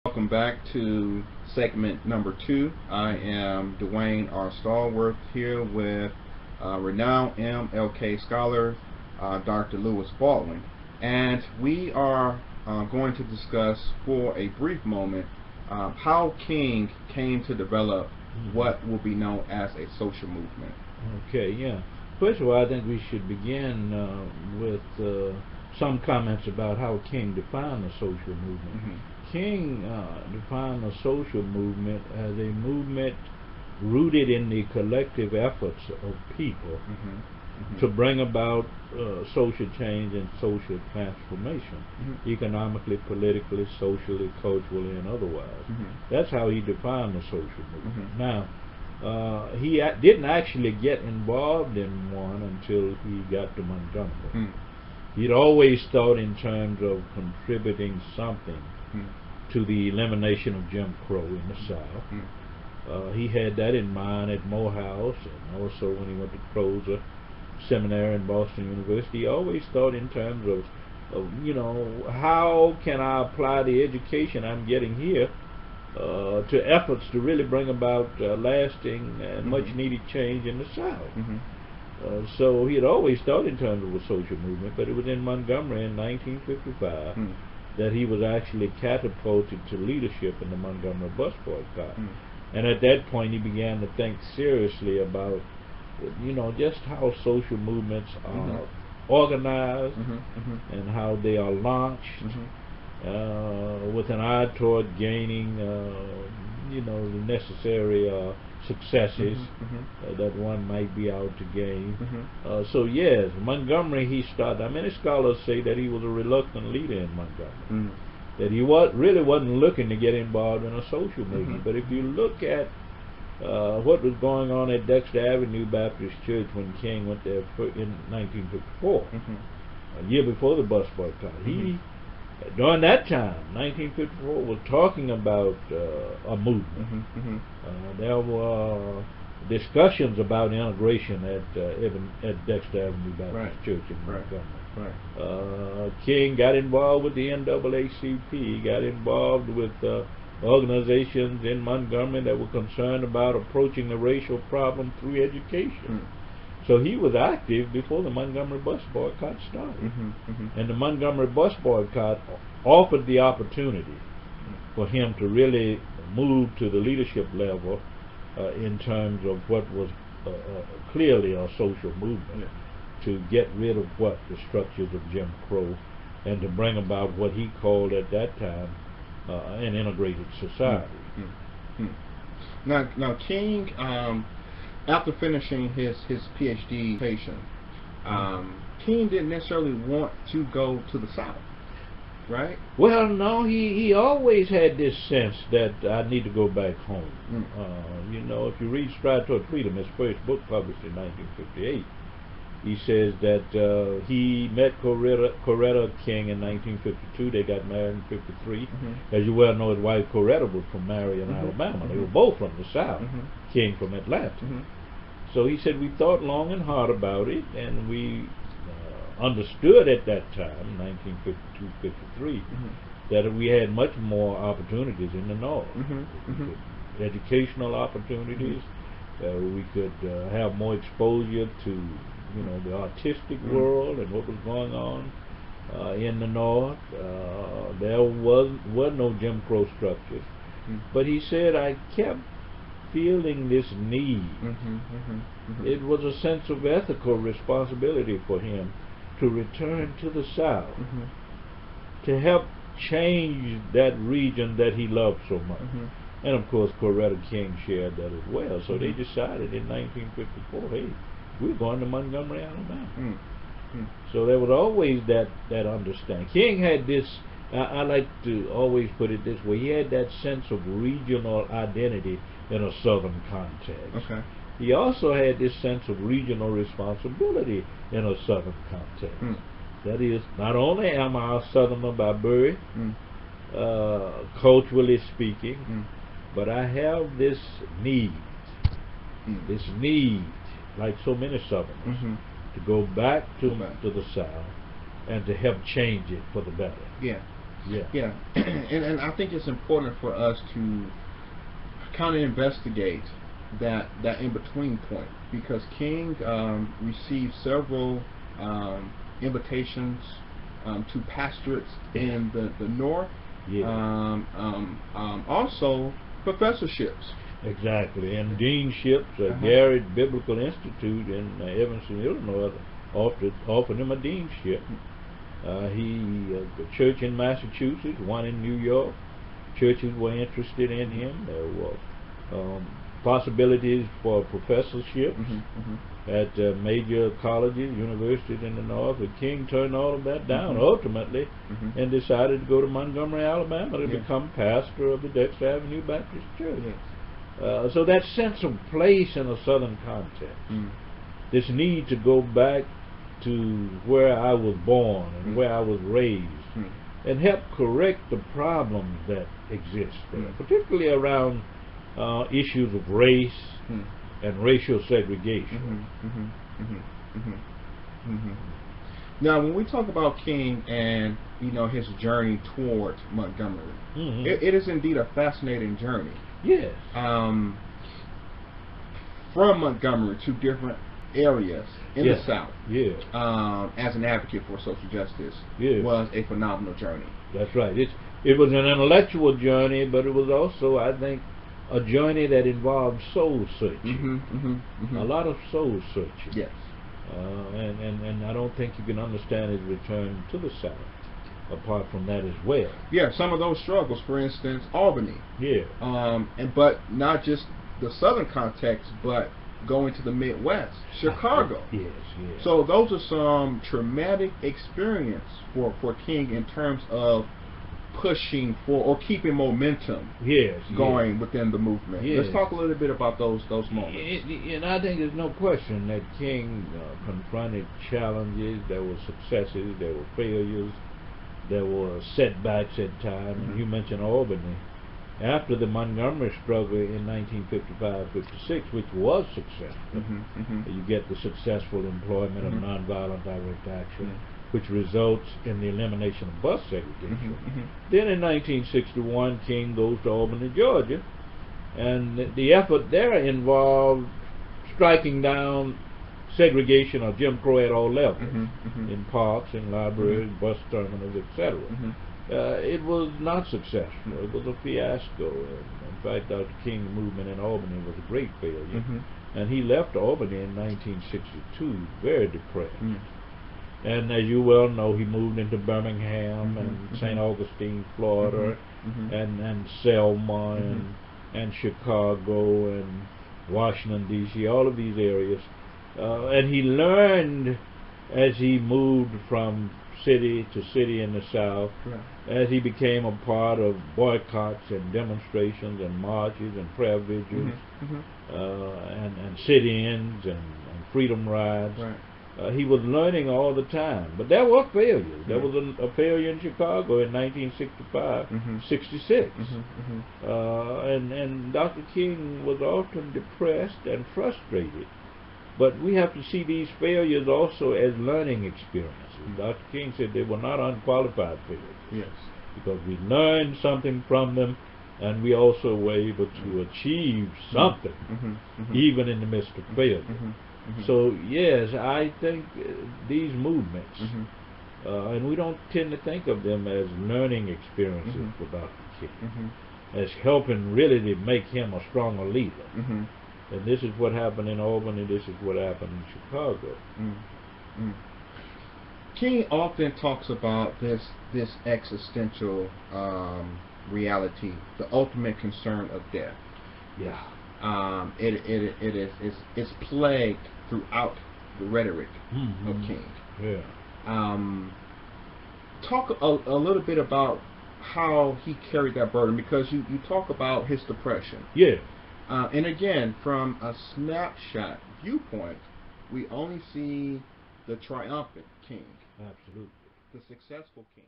Welcome back to segment number 2. I am Dwayne R. Stallworth here with renowned MLK scholar Dr. L Baldwin, and we are going to discuss for a brief moment how King came to develop what will be known as a social movement. Okay, yeah. First of all, I think we should begin with some comments about how King defined the social movement. King defined the social movement as a movement rooted in the collective efforts of people to bring about social change and social transformation, economically, politically, socially, culturally, and otherwise. That's how he defined the social movement. Now, he didn't actually get involved in one until he got to Montgomery. He'd always thought in terms of contributing something to the elimination of Jim Crow in the South. He had that in mind at Morehouse, and also when he went to Crozer Seminary in Boston University. He always thought in terms of you know, how can I apply the education I'm getting here to efforts to really bring about lasting and much needed change in the South. So he had always thought in terms of a social movement, but it was in Montgomery in 1955 that he was actually catapulted to leadership in the Montgomery bus boycott. And at that point he began to think seriously about, you know, just how social movements are organized and how they are launched with an eye toward gaining you know, the necessary successes that one might be out to gain. So yes, Montgomery, he started. Many scholars say that he was a reluctant leader in Montgomery, that he really wasn't looking to get involved in a social movement. But if you look at what was going on at Dexter Avenue Baptist Church when King went there in 1954, a year before the bus boycott, he during that time, 1954, was talking about a movement. There were discussions about integration at Dexter Avenue Baptist Church in Montgomery. King got involved with the NAACP. He got involved with organizations in Montgomery that were concerned about approaching the racial problem through education. So he was active before the Montgomery bus boycott started. And the Montgomery bus boycott offered the opportunity for him to really move to the leadership level in terms of what was clearly a social movement, to get rid of what the structures of Jim Crow and to bring about what he called at that time an integrated society. Now King, after finishing his PhD patient, King didn't necessarily want to go to the South, right? Well, no, he always had this sense that I need to go back home. You know, if you read Stride Toward Freedom, his first book published in 1958, he says that he met Coretta King in 1952. They got married in 53. As you well know, his wife Coretta was from Marion, Alabama. They were both from the South. King from Atlanta. So he said we thought long and hard about it, and we understood at that time, 1952-53, that we had much more opportunities in the North. Educational opportunities. We could have more exposure to, you know, the artistic world and what was going on in the North. There were no Jim Crow structures. But he said, I kept feeling this need. It was a sense of ethical responsibility for him to return to the South, to help change that region that he loved so much. And of course Coretta King shared that as well. So they decided in 1954, hey, we're going to Montgomery, Alabama. So there was always that understanding. King had this, I like to always put it this way, he had that sense of regional identity in a Southern context. He also had this sense of regional responsibility in a Southern context. That is, not only am I a Southerner by birth, culturally speaking, but I have this need, like so many Southerners, to go back to the South and to help change it for the better. Yeah. Yeah, and I think it's important for us to kind of investigate that in between point, because King received several invitations to pastorates in the north. Yeah. Also professorships. Exactly, and deanships. Garrett Biblical Institute in Evanston, Illinois, offered him a deanship. A church in Massachusetts, one in New York. Churches were interested in him. There were possibilities for professorship at major colleges, universities in the north. But King turned all of that down ultimately, and decided to go to Montgomery, Alabama, to become pastor of the Dexter Avenue Baptist Church. So that sense of place in a Southern context, this need to go back to where I was born and where I was raised, and help correct the problems that exist there, particularly around issues of race and racial segregation. Now, when we talk about King and his journey towards Montgomery, it is indeed a fascinating journey. Yes. From Montgomery to different areas in the South. Yeah. As an advocate for social justice, yes, was a phenomenal journey. That's right. It was an intellectual journey, but it was also, I think, a journey that involved soul searching. A lot of soul searching. Yes. And I don't think you can understand his return to the South apart from that as well. Yeah, some of those struggles, for instance, Albany. Yeah. But not just the Southern context, but going to the Midwest, Chicago. Yes, yes. So those are some traumatic experience for King in terms of pushing for or keeping momentum going within the movement. Let's talk a little bit about those moments. And I think there's no question that King confronted challenges. There were successes, there were failures, there were setbacks at times. And you mentioned Albany. After the Montgomery struggle in 1955-56, which was successful, you get the successful employment of nonviolent direct action, which results in the elimination of bus segregation. Then in 1961, King goes to Albany, Georgia, and the effort there involved striking down segregation or Jim Crow at all levels, in parks, in libraries, bus terminals, etc. It was not successful. It was a fiasco. In fact, Dr. King's movement in Albany was a great failure. And he left Albany in 1962 very depressed. And as you well know, he moved into Birmingham and St. Augustine, Florida, and Selma and Chicago and Washington, D.C., all of these areas. And he learned as he moved from city to city in the South, as he became a part of boycotts and demonstrations and marches and prayer vigils, and sit-ins and freedom rides. He was learning all the time. But there were failures. There was a failure in Chicago in 1965-66. And Dr. King was often depressed and frustrated. But we have to see these failures also as learning experiences. Dr. King said they were not unqualified failures. Yes. Because we learned something from them, and we also were able to achieve something, even in the midst of failure. So, yes, I think these movements, and we don't tend to think of them as learning experiences for Dr. King, as helping really to make him a stronger leader. And this is what happened in Albany, this is what happened in Chicago. King often talks about this existential reality, the ultimate concern of death. Yeah. It's plagued throughout the rhetoric of King. Yeah. Talk a little bit about how he carried that burden, because you talk about his depression. Yeah. And again, from a snapshot viewpoint, we only see the triumphant King. Absolutely. The successful King.